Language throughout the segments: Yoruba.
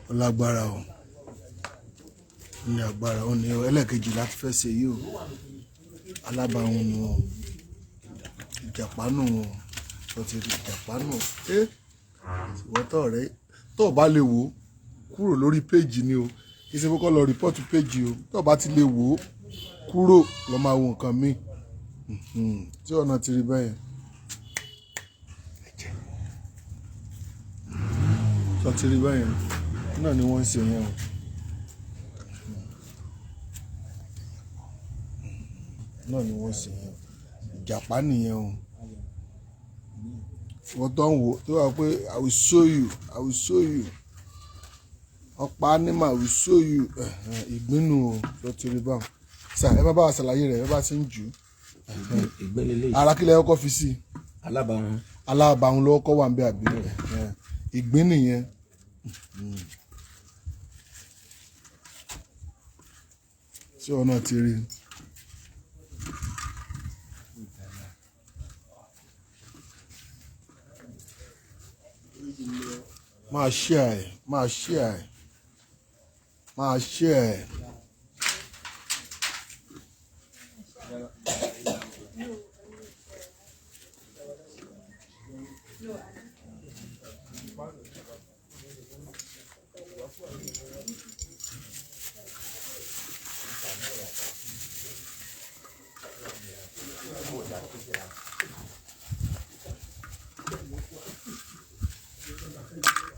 Lágbára o. Ní agbára ó ní ẹlẹ́kejì láti fẹ́ ṣe yìí o. Alábàáhùn ni o. Ìjàpánù o. Tó ti rí ìjàpánù. Ìwọ́tọ̀ rẹ̀ tó bá lè wò kúrò lórí péjì ni o. Kí ṣe kọ́kọ́ lọ rìpọ́ọ̀tù péjì o. Tó bá ti lè wò kúrò lọ máa wo nǹkan míì. Tí ọ̀nà ti rí bẹ́ẹ̀. Tó ti rí bẹ́ẹ̀ náà ni wọ́n ń ṣe yẹn o. Náà ni wọ́n ṣe yẹn. Ìjàpá nìyẹn o. Wọ́n tó ń wò tó wà pé I will show you, I will show you. Ọ̀pá animal I will show you. Ìgbínú o tó ti rí báwọn. Sà ẹ bá bá wa ṣàlàyé rẹ̀ ẹ bá ti ń jù. Ara kílẹ̀ ọkọ̀ fi sí. Alábàáhùn. Alábàáhùn ló kọ́ wà ń bẹ àbí. Ìgbín nìyẹn. Tí ọ̀nà ti rí. Máa share ẹ̀, máa share ẹ̀, máa share ẹ̀.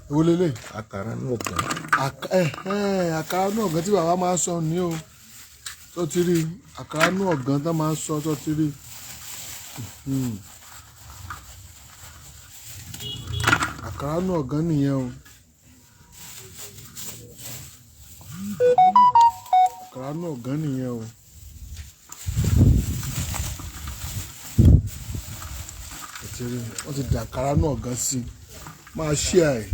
Èwo lélẹ̀? Àkàrà náà gan. Àkàrà náà gan tí bàbá máa ń sọ ní o. Tó ti rí àkàrà náà gan tó máa ń sọ tó ti rí. Àkàrà náà gan nìyẹn o. Àkàrà náà gan nìyẹn o. Tó ti rí wọ́n ti dà àkàrà náà gan sí. Máa share ẹ̀.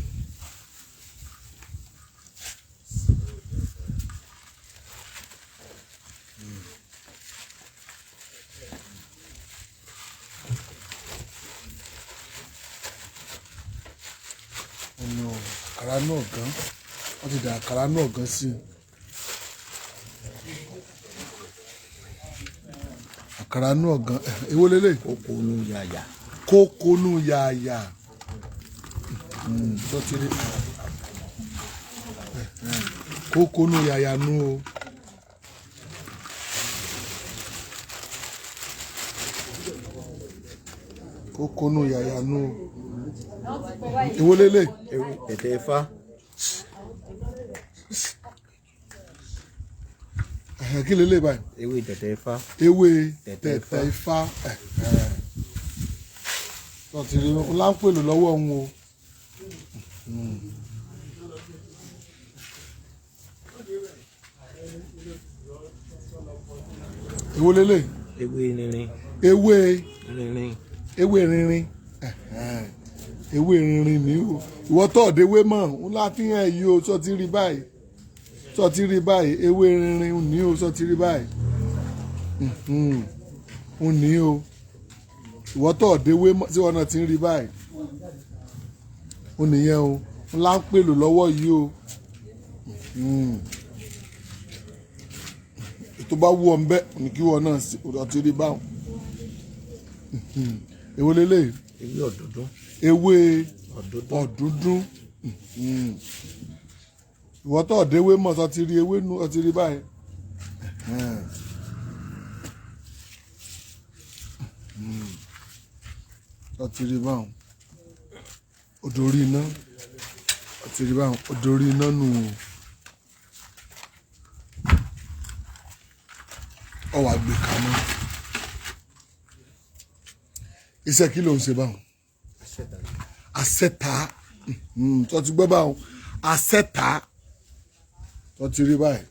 Àkàrà náà gan wọ́n ti dà àkàrà náà gan sí. Àkàrà náà gan èwo lélẹ̀? Kókónú yàyà. Kókónú yàyà. Tó ti rí kókónú yàyà nú o. Kókónú yàyà nú o. Èwo lélẹ̀? Tẹ̀tẹ̀ Ifá. Kí lélẹ̀ báyìí? Ewé tẹ̀tẹ̀ Ifá. Ewé tẹ̀tẹ̀ Ifá. Tó ti rí ńlá ń pèlò lọ́wọ́ òun o. Èwo lélẹ̀? Ewé rinrin. Ewé Rinrin. ewé rinrin. Ewé rinrin ni o. Ìwọ tó ọ̀dẹ́wé mọ̀ ńlá fi hàn yìí o. Tó ti rí báyìí. Tó ti rí báyìí. Ewé rinrin ni o. Tó ti rí báyìí. Ó ní o. Ìwọ tó ọ̀dẹ́wé mọ̀ tí wọn náà ti ń rí báyìí. Ó nìyẹn o. Ńlá ń pèlò lọ́wọ́ yìí o. Tó bá wù ọ́ ń bẹ́ ní kí wọn náà ti rí báwọn. Èwo lélẹ̀? Ewé ọ̀dúndún. Ewé ọ̀dúndún. Ìwọ tó ọ̀dẹ́wé mọ̀ tó ti rí ewé nù ọ ti rí báyìí. Tó ti rí báwọn. Odòrí iná. Tó ti rí báwọn. Odòrí iná nù o. Ọ wá gbé kaná. Iṣẹ́ kí ló ń ṣe báwọn? Asẹ́ta. Tó ti gbọ́ báwọn. Asẹ́ta. Tó ti rí báyìí.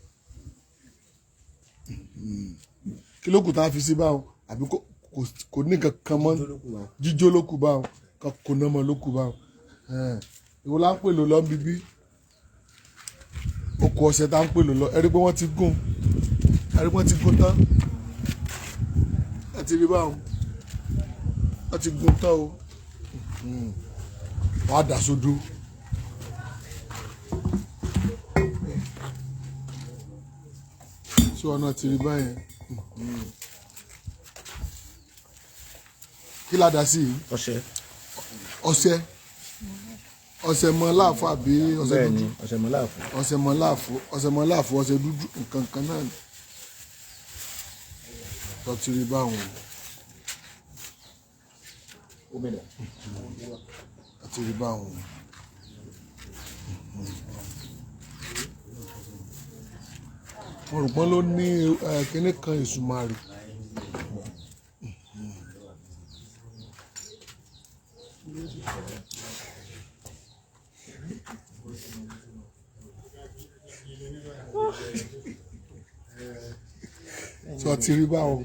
Kí ló kù tá a fi sí báwọn? Àbí kò ní kankan mọ́. Jíjó ló kù báwọn. Kò ná mọ́ ló kù báwọn. Ìwọ la ń pè lò lọ bíbí. Okò ọ̀sẹ̀ tá ń pè lò lọ. Ẹ rí pé wọ́n ti gún. Ẹ rí pé wọ́n ti gún tán. Ẹ ti rí báwọn. Wọ́n ti gún tán o. Wọ́n á dà sódó. tí wọn náà ti rí báyẹn. Kí la dá sí i? Ọṣẹ mọ láàfọ̀ àbí ọṣẹ dúdú? Ọṣẹ mọ láàfọ̀. Ọṣẹ mọ láàfọ̀ ọṣẹ dúdú nǹkan kan náà ni. Tó ti rí báwọn. Tó ti rí báwọn. Mo rò pọ́n ló ní kinní kan ìsùnmàrè. Tí wọ́n ti rí báwọn.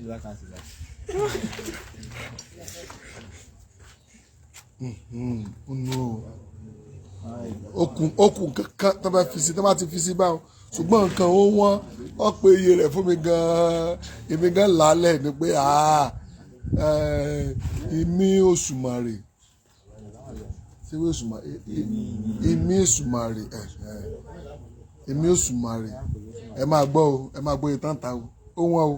Okùn kankan tó bá ti fi sí báwọn ṣùgbọ́n nǹkan ó wọ́n pe iye rẹ̀ fún mi gan-an èmi gan lálẹ́ ni pé ìmí òṣùmàrè ìmí òṣùmàrè ìmí òṣùmàrè ẹ máa gbọ́ o ẹ máa gbọ́ ìtàn ta o ó wọ́n o.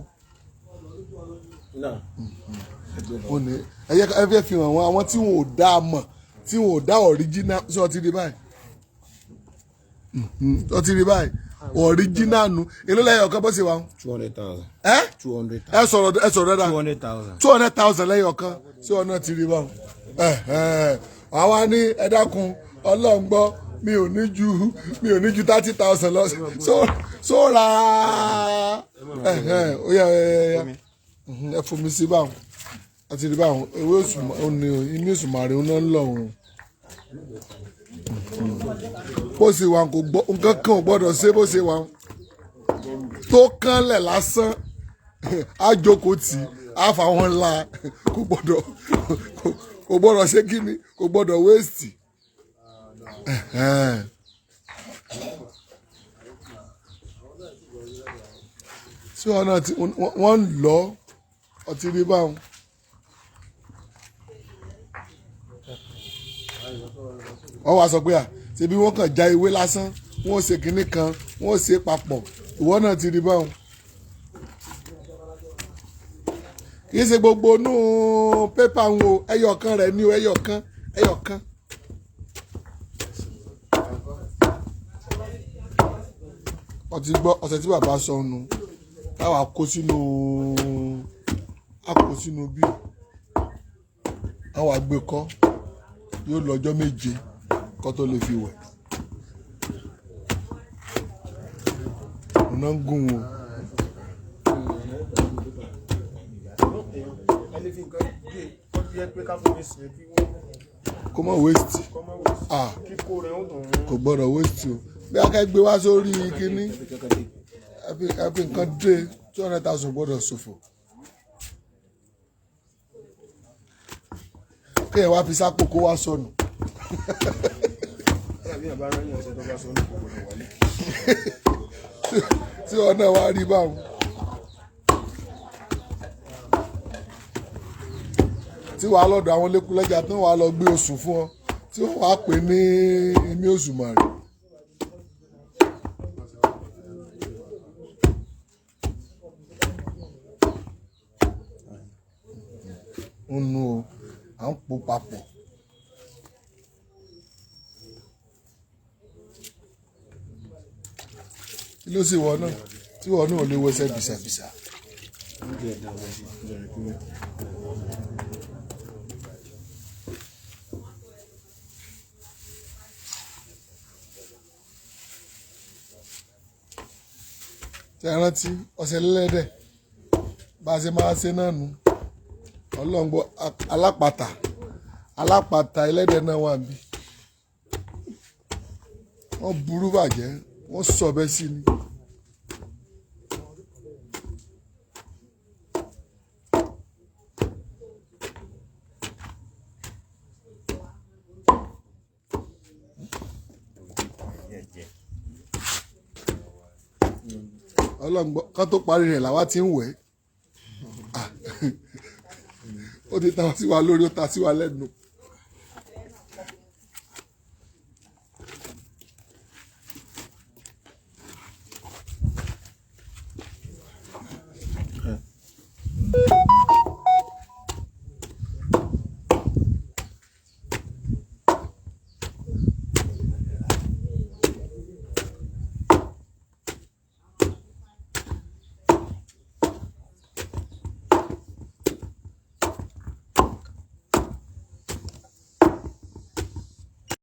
Ẹ fẹ́ fi hàn wọ́n àwọn tí wọn ò dá a mọ̀ tí wọn ò dá original ṣé ọtí rí báyìí ọtí rí báyìí original nu èló lẹ́yìn ọ̀kan bó ṣe wà. 200,000. ẹ sọ̀rọ̀ dáadáa 200,000 lẹ́yìn ọ̀kan ṣé ọ̀nà ti rí báwọn. àwa ní ẹ dákun Ọlọ́run gbọ́ mi ò ní ju 30,000 lọ sóra ẹ fún mi sí báwọn àti rí báwọn ewé ìmí òṣùmàrè ń lọ òun bó ṣe wà nǹkan kan ò gbọ́dọ̀ ṣe bó ṣe wà tó kánlẹ̀ lásán àjòkó tì àfàwọn ńlá kò gbọ́dọ̀ ṣe kíni kò gbọ́dọ̀ wéèsì. tí wọ́n ń lọ ọtí rí báwọn. wọ́n wá sọ pé ṣebí wọ́n kàn já ewé lásán wọ́n ṣe kinní kan wọ́n ṣe papọ̀ ìwọ náà ti rí báwọn. kì í ṣe gbogbo inú pépà ń wo ẹyọkan rẹ̀ ní o ẹyọkan. ọtí gbọ́ ọ̀sẹ̀ tí bàbá sọ nu táwa kó sínú bí àwọn àgbẹ̀kọ́ yóò lọ́jọ́ 7 kó tó lè fi wẹ̀. ọ̀nà ń gùn o. kó má waste kò gbọ́dọ̀ waste o bí akẹ́gbẹ́ wá sórí kínní ẹbí nǹkan dé 200,000 gbọ́dọ̀ ṣòfò. kéèyàn wá fi sápò kó wá sọnù. tí ọ̀nà wa rí báwọn. tí wàá lọ́dọ̀ àwọn lẹ́kúlẹ́jà tí wọ́n wá lọ gbé oṣù fún ọ tí wọ́n wá pè ní ìmí òṣùmàrè. nù o à ń po papọ̀. kí ló sì wọ náà tí wọ́n náà lè wẹsẹ̀ bìsàbìsà. ṣe rántí ọṣẹ lẹ́lẹ́dẹ̀ bá a ṣe máa ṣe náà nù ọlọ́ngbọ́ alápàtà ẹlẹ́dẹ̀ náà wà bí wọ́n burú bàjẹ́ wọ́n sọ̀bẹ sí ni. ọlọ́ngbọ́ ká tó parí rẹ̀ làwa ti ń wẹ̀ ó ti ta sí wa lórí ó ta sí wa lẹ́nu.